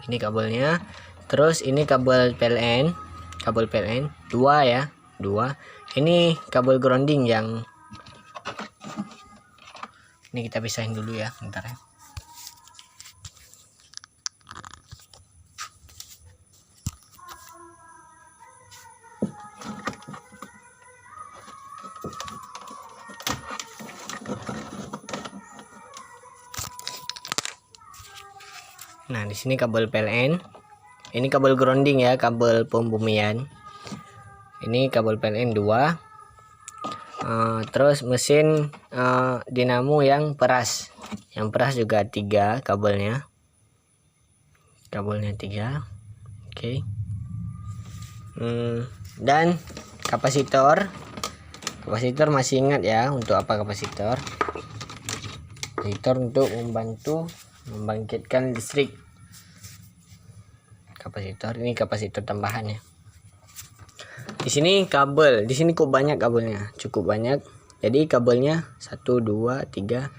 Ini kabelnya. Terus ini kabel PLN. Kabel PLN 2 ya, 2. Ini kabel grounding yang ini kita pisahin dulu ya, bentar ya. Nah, di sini kabel PLN. Ini kabel grounding ya, kabel pembumian. Ini kabel PLN 2. Terus mesin dinamo yang peras. Yang peras juga 3 kabelnya. Kabelnya 3. Oke. Dan kapasitor. Kapasitor masih ingat ya, untuk apa kapasitor? Kapasitor untuk membantu membangkitkan listrik. Kapasitor ini kapasitor tambahan ya. Di sini kabel, di sini kok banyak kabelnya, cukup banyak. Jadi kabelnya 1 2 3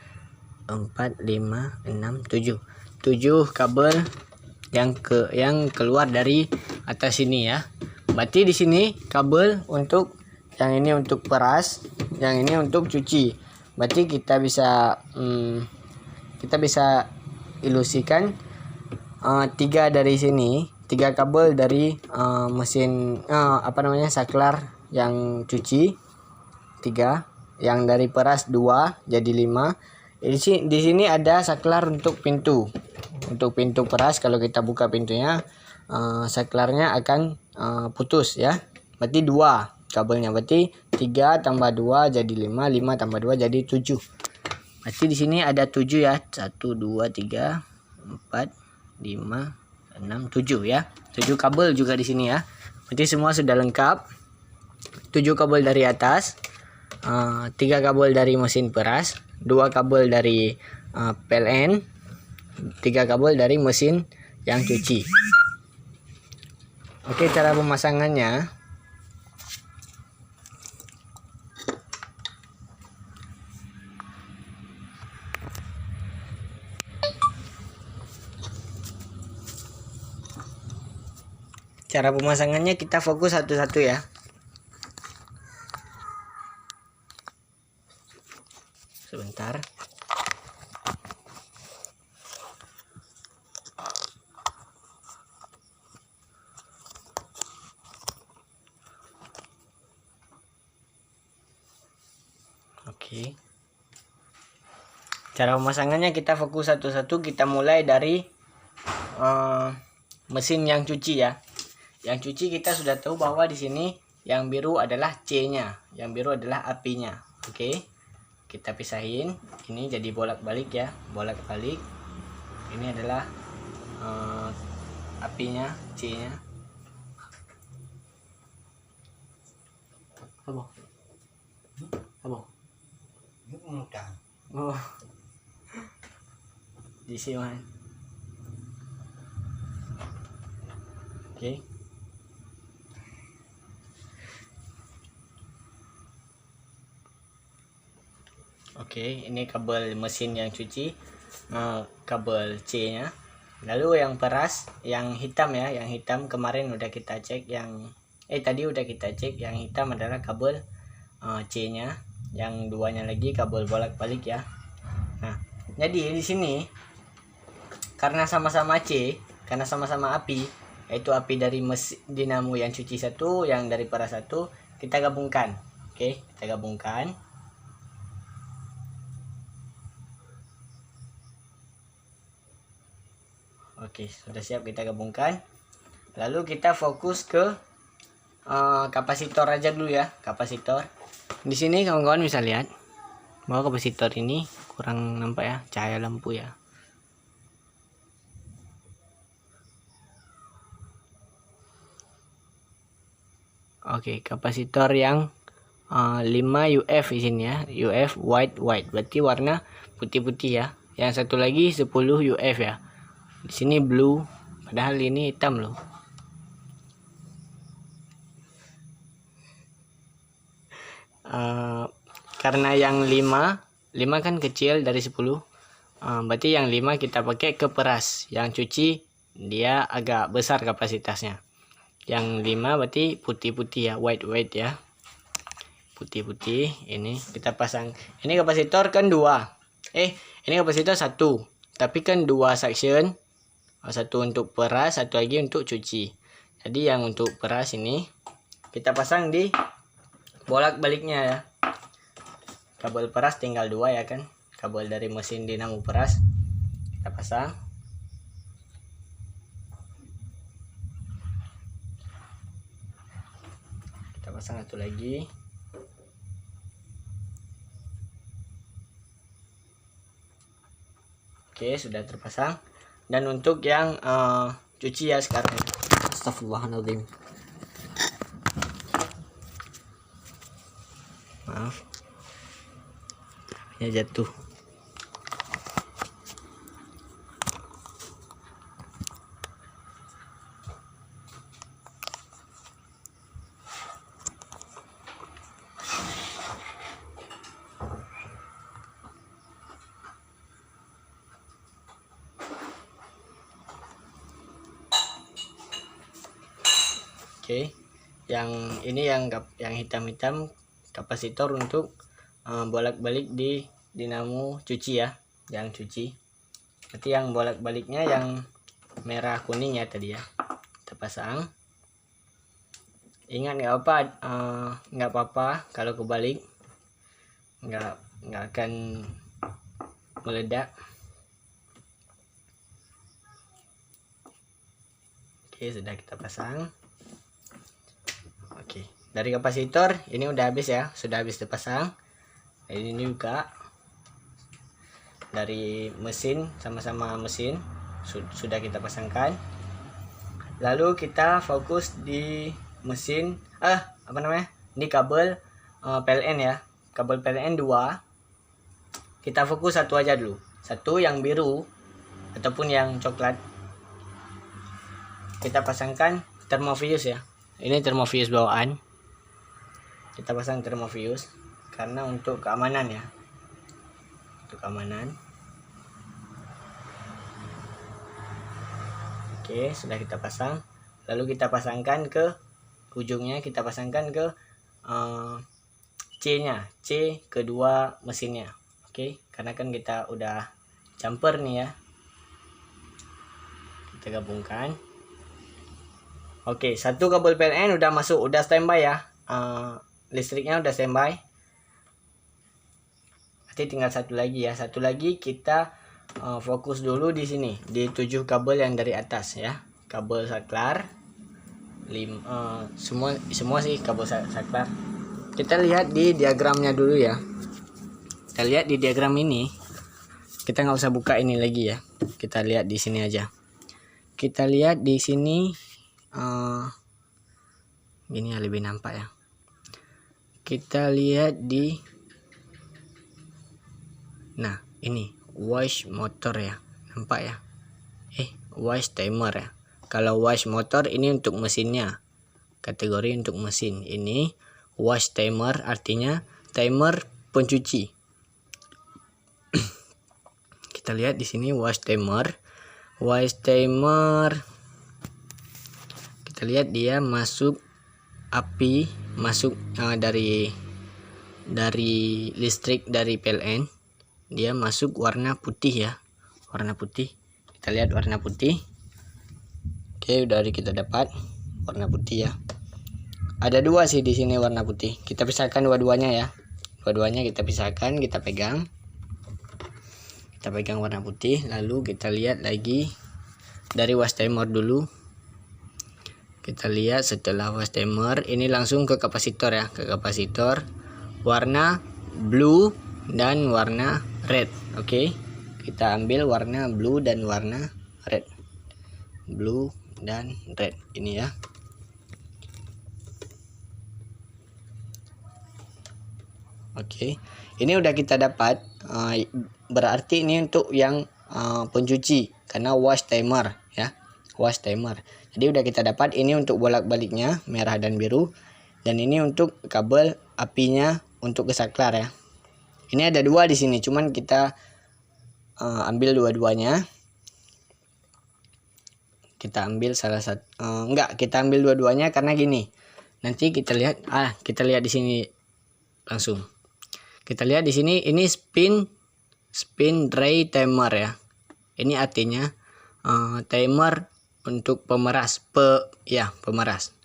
4 5 6 7. 7 kabel yang keluar dari atas sini ya. Berarti di sini kabel untuk yang ini untuk peras, yang ini untuk cuci. Berarti kita bisa ilusikan 3 dari sini. 3 kabel dari mesin saklar yang cuci 3, yang dari peras 2 jadi 5. Di sini ada saklar untuk pintu. Untuk pintu peras, kalau kita buka pintunya saklarnya akan putus ya. Berarti 2 kabelnya. Berarti 3 tambah 2 jadi 5, 5 tambah 2 jadi 7. Berarti di sini ada 7 ya. 1 2 3 4 5 6 7 ya. 7 kabel juga di sini ya. Berarti semua sudah lengkap. 7 kabel dari atas, 3 kabel dari mesin peras, 2 kabel dari PLN, 3 kabel dari mesin yang cuci. Oke, cara pemasangannya. Cara pemasangannya kita fokus satu-satu ya. Sebentar. Oke. Cara pemasangannya kita fokus satu-satu. Kita mulai dari mesin yang cuci ya. Yang cuci kita sudah tahu bahwa di sini yang biru adalah C-nya, yang biru adalah apinya. Oke. Kita pisahin. Ini jadi bolak-balik ya, bolak-balik. Ini adalah apinya, C-nya. Apa? Apa? Oh. Di sini. Oke. Oke, ini kabel mesin yang cuci, kabel C-nya. Lalu yang peras, yang hitam ya, yang hitam kemarin udah kita cek, tadi udah kita cek, yang hitam adalah kabel C-nya, yang duanya lagi kabel bolak-balik ya. Nah, jadi di sini karena sama-sama api, yaitu api dari mesin dinamo yang cuci satu, yang dari peras satu, kita gabungkan. Oke, kita gabungkan. Oke, sudah siap, kita gabungkan. Lalu kita fokus ke kapasitor aja dulu ya, kapasitor. Di sini kawan-kawan bisa lihat bahwa kapasitor ini kurang nampak ya, cahaya lampu ya. Oke, kapasitor yang 5 UF di sini ya, UF white, berarti warna putih-putih ya. Yang satu lagi 10 UF ya. Di sini blue, padahal ini hitam loh. Karena yang 5 kan kecil dari 10, berarti yang 5 kita pakai ke peras. Yang cuci dia agak besar kapasitasnya. Yang 5 berarti putih-putih ya, white ya, putih-putih. Ini kita pasang. Ini kapasitor kan 2, ini kapasitor 1, tapi kan 2 section, satu untuk peras, satu lagi untuk cuci. Jadi yang untuk peras ini kita pasang di bolak-baliknya ya. Kabel peras tinggal 2 ya kan, kabel dari mesin dinamo peras kita pasang. Kita pasang satu lagi. Oke, sudah terpasang. Dan untuk yang cuci ya sekarang. Astagfirullahaladzim. Maaf, ya jatuh. Oke, yang ini yang hitam-hitam kapasitor untuk bolak-balik di dinamo cuci ya, yang cuci. Berarti yang bolak-baliknya yang merah kuning ya tadi ya, kita pasang. Ingat nggak apa-apa kalau kebalik, nggak akan meledak. Oke, sudah kita pasang. Oke, dari kapasitor ini udah habis ya, sudah habis dipasang. Ini juga dari mesin, sama-sama mesin sudah kita pasangkan. Lalu kita fokus di mesin ini kabel PLN ya, kabel PLN 2. Kita fokus satu aja dulu, satu yang biru ataupun yang coklat. Kita pasangkan termofuse ya. Ini termofuse bawaan. Kita pasang termofuse karena untuk keamanan ya. Untuk keamanan. Oke, sudah kita pasang. Lalu kita pasangkan ke ujungnya, kita pasangkan ke C-nya, C kedua mesinnya. Oke, karena kan kita udah jumper nih ya. Kita gabungkan. Oke, satu kabel PLN udah masuk, udah standby ya. Listriknya udah standby. Berarti tinggal satu lagi ya. Satu lagi kita fokus dulu di sini, di 7 kabel yang dari atas ya. Kabel saklar. Semua sih kabel saklar. Kita lihat di diagramnya dulu ya. Kita lihat di diagram ini. Kita nggak usah buka ini lagi ya. Kita lihat di sini aja. Kita lihat di sini. Gini ya, lebih nampak ya. Kita lihat di ini wash motor ya, nampak ya, wash timer ya. Kalau wash motor ini untuk mesinnya, kategori untuk mesin. Ini wash timer artinya timer pencuci. Kita lihat di sini wash timer. Kita lihat dia masuk api, masuk dari listrik dari PLN, dia masuk warna putih ya, warna putih. Kita kita lihat warna putih. Oke, dari kita dapat warna putih ya. Ada dua sih di sini warna putih. Kita pisahkan dua-duanya ya. Dua-duanya kita pisahkan, kita pegang. Kita pegang warna putih, lalu kita lihat lagi dari wash timer dulu. Kita lihat setelah wash timer, ini langsung ke kapasitor ya, ke kapasitor warna blue dan warna red. Oke, kita ambil warna blue dan warna red. Blue dan red ini ya. Oke, ini udah kita dapat, berarti ini untuk yang pencuci karena wash timer ya, wash timer. Jadi udah kita dapat ini untuk bolak-baliknya merah dan biru, dan ini untuk kabel apinya untuk ke saklar ya. Ini ada dua di sini, cuman kita ambil dua-duanya. Kita ambil salah satu, enggak, kita ambil dua-duanya karena gini. Nanti kita lihat, kita lihat di sini langsung. Kita lihat di sini, ini spin dry timer ya. Ini artinya timer untuk pemeras, pemeras.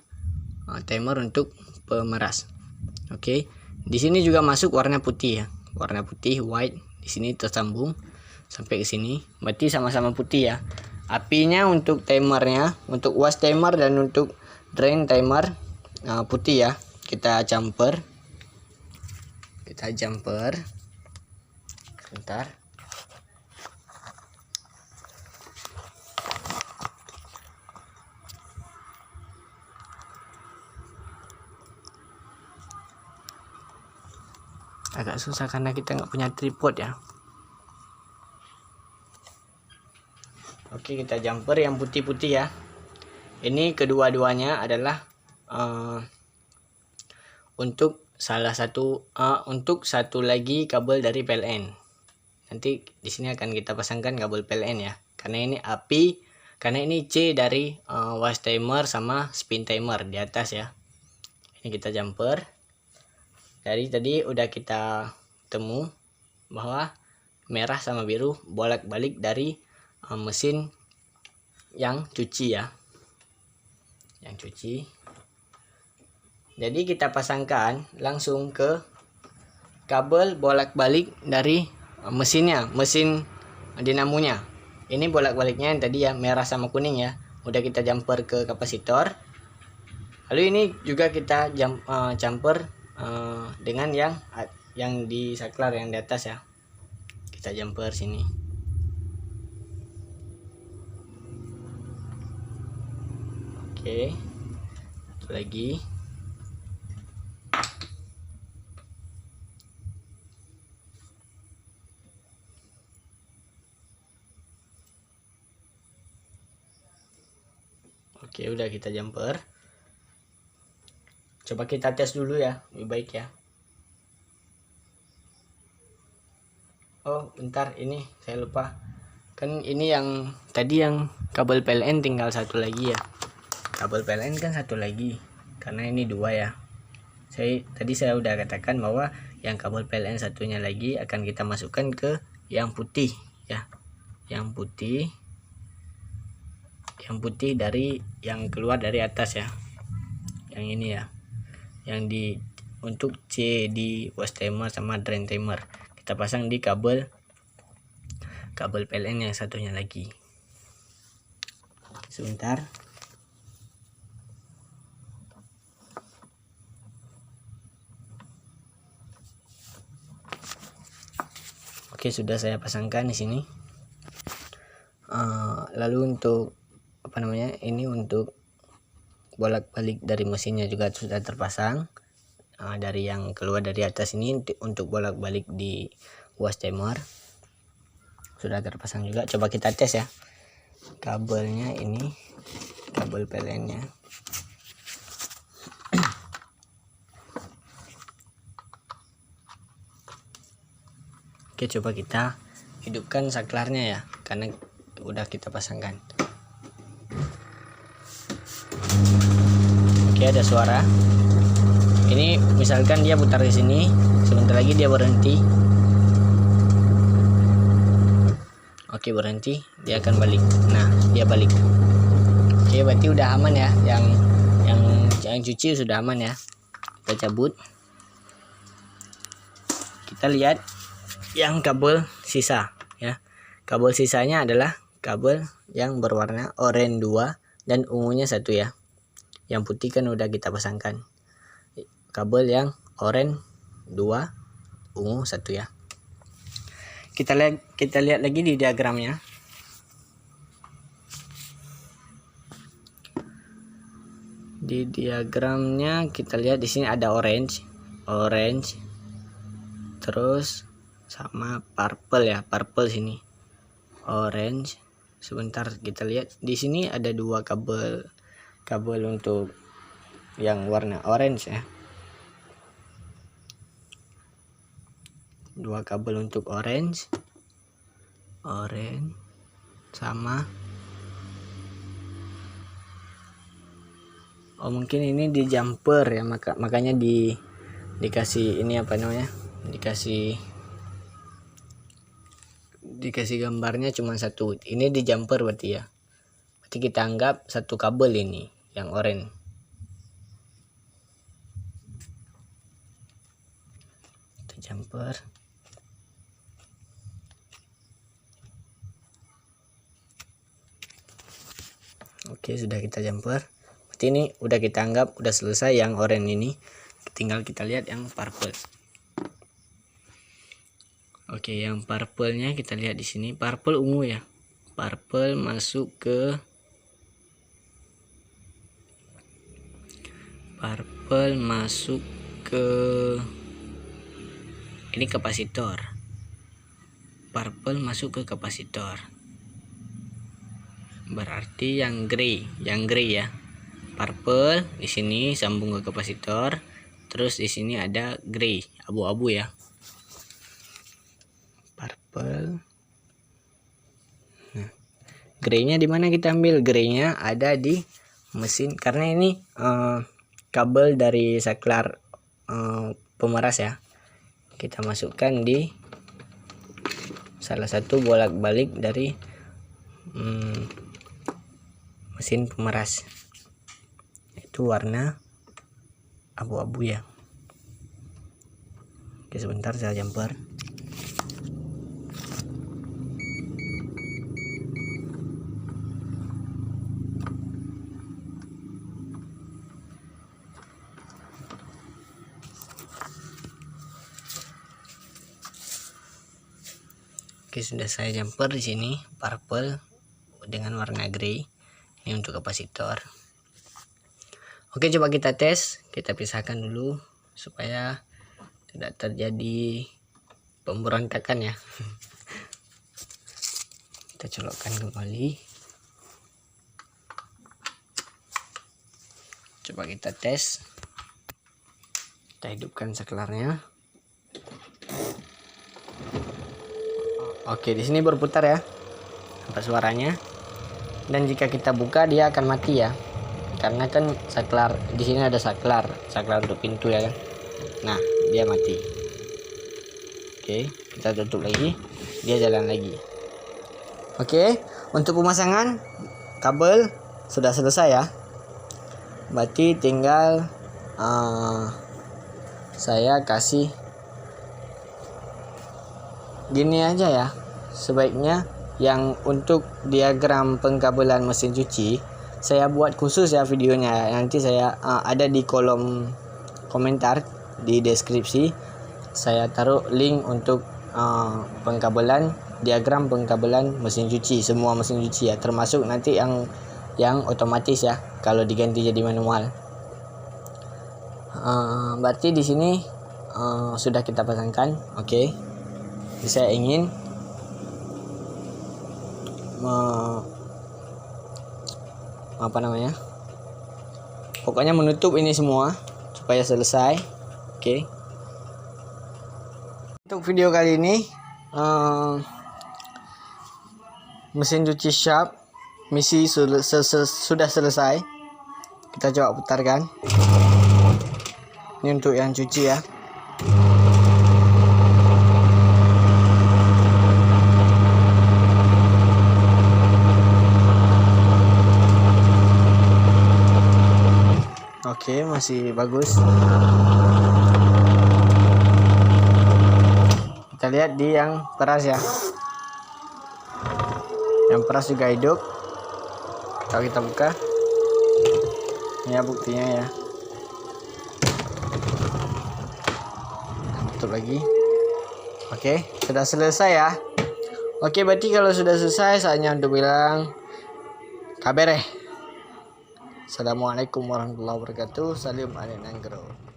Timer untuk pemeras. Oke. Di sini juga masuk warna putih ya. Warna putih white di sini tersambung sampai ke sini. Berarti sama-sama putih ya. Apinya untuk timernya, untuk wash timer dan untuk drain timer putih ya. Kita jumper. Bentar. Agak susah karena kita nggak punya tripod ya. Oke, kita jumper yang putih-putih ya. Ini kedua-duanya adalah untuk untuk satu lagi kabel dari PLN. Nanti di sini akan kita pasangkan kabel PLN ya. Karena ini api, karena ini C dari wash timer sama spin timer di atas ya. Ini kita jumper. Dari tadi udah kita temu bahwa merah sama biru bolak-balik dari mesin yang cuci ya. Yang cuci. Jadi kita pasangkan langsung ke kabel bolak-balik dari mesinnya, mesin dinamonya. Ini bolak-baliknya yang tadi ya, merah sama kuning ya. Udah kita jumper ke kapasitor. Lalu ini juga kita jumper dengan yang di saklar yang di atas ya. Kita jumper sini. Oke. Satu lagi. Oke, udah kita jumper. Coba kita tes dulu ya, lebih baik ya. Oh, bentar, ini saya lupa. Kan ini yang tadi yang kabel PLN tinggal satu lagi ya. Kabel PLN kan satu lagi, karena ini dua ya. Tadi saya udah katakan bahwa yang kabel PLN satunya lagi akan kita masukkan ke yang putih ya. Yang putih dari yang keluar dari atas ya. Yang ini ya. Yang untuk C di wash timer sama drain timer. Kita pasang di kabel PLN yang satunya lagi. Sebentar. Oke, sudah saya pasangkan di sini. Lalu untuk ini untuk bolak-balik dari mesinnya juga sudah terpasang. Dari yang keluar dari atas ini untuk bolak-balik di wash timer sudah terpasang juga. Coba kita tes ya kabelnya, ini kabel PLN nya. Oke, coba kita hidupkan saklarnya ya, karena udah kita pasangkan. Oke, ada suara. Ini misalkan dia putar di sini, sebentar lagi dia berhenti. Oke, berhenti, dia akan balik. Nah, dia balik. Oke, berarti udah aman ya, yang cuci sudah aman ya. Kita cabut. Kita lihat yang kabel sisa ya. Kabel sisanya adalah kabel yang berwarna oranye 2 dan ungunya 1 ya. Yang putih kan udah kita pasangkan. Kabel yang oranye 2, ungu 1 ya. Kita lihat lagi di diagramnya. Di diagramnya kita lihat di sini ada orange, terus sama purple ya, purple sini, orange. Sebentar kita lihat di sini ada 2 kabel untuk yang warna orange ya. 2 kabel untuk orange sama mungkin ini di jumper ya, makanya dikasih ini apa namanya, dikasih gambarnya cuma 1. Ini di jumper berarti ya. Berarti kita anggap 1 kabel ini yang oranye. Itu jumper. Oke, sudah kita jumper. Berarti ini udah kita anggap udah selesai yang oranye ini. Tinggal kita lihat yang purple. Oke, yang purple-nya kita lihat di sini, purple ungu ya. Purple masuk ke ini kapasitor. Purple masuk ke kapasitor. Berarti yang grey ya. Purple di sini sambung ke kapasitor. Terus di sini ada grey, abu-abu ya. Purple. Nah, greynya di mana kita ambil? Greynya ada di mesin, karena ini kabel dari saklar pemeras ya. Kita masukkan di salah satu bolak-balik dari mesin pemeras. Itu warna abu-abu ya. Oke, sebentar saya jumper. Oke, sudah saya jumper di sini purple dengan warna grey. Ini untuk kapasitor. Oke, coba kita tes. Kita pisahkan dulu supaya tidak terjadi pemberontakan ya. Kita colokkan kembali. Coba kita tes. Kita hidupkan saklarnya. Oke, di sini berputar ya. Apa suaranya? Dan jika kita buka dia akan mati ya. Karena kan saklar di sini ada saklar untuk pintu ya kan. Nah, dia mati. Oke, kita tutup lagi. Dia jalan lagi. Oke, untuk pemasangan kabel sudah selesai ya. Berarti tinggal saya kasih gini aja ya. Sebaiknya yang untuk diagram pengkabelan mesin cuci saya buat khusus ya videonya. Nanti saya ada di kolom komentar di deskripsi. Saya taruh link untuk diagram pengkabelan mesin cuci, semua mesin cuci ya, termasuk nanti yang otomatis ya, kalau diganti jadi manual. Berarti di sini sudah kita pasangkan. Oke. Saya ingin pokoknya menutup ini semua supaya selesai. Oke. Untuk video kali ini mesin cuci Sharp misi sudah selesai. Kita coba putarkan. Ini untuk yang cuci ya. Oke, masih bagus. Kita lihat di yang peras ya. Yang peras juga hidup. Kalau kita buka, ini ya buktinya ya. Tutup lagi. Oke, sudah selesai ya. Oke, berarti kalau sudah selesai saatnya untuk bilang kabere. Assalamualaikum warahmatullahi wabarakatuh. Salim ale nanggro.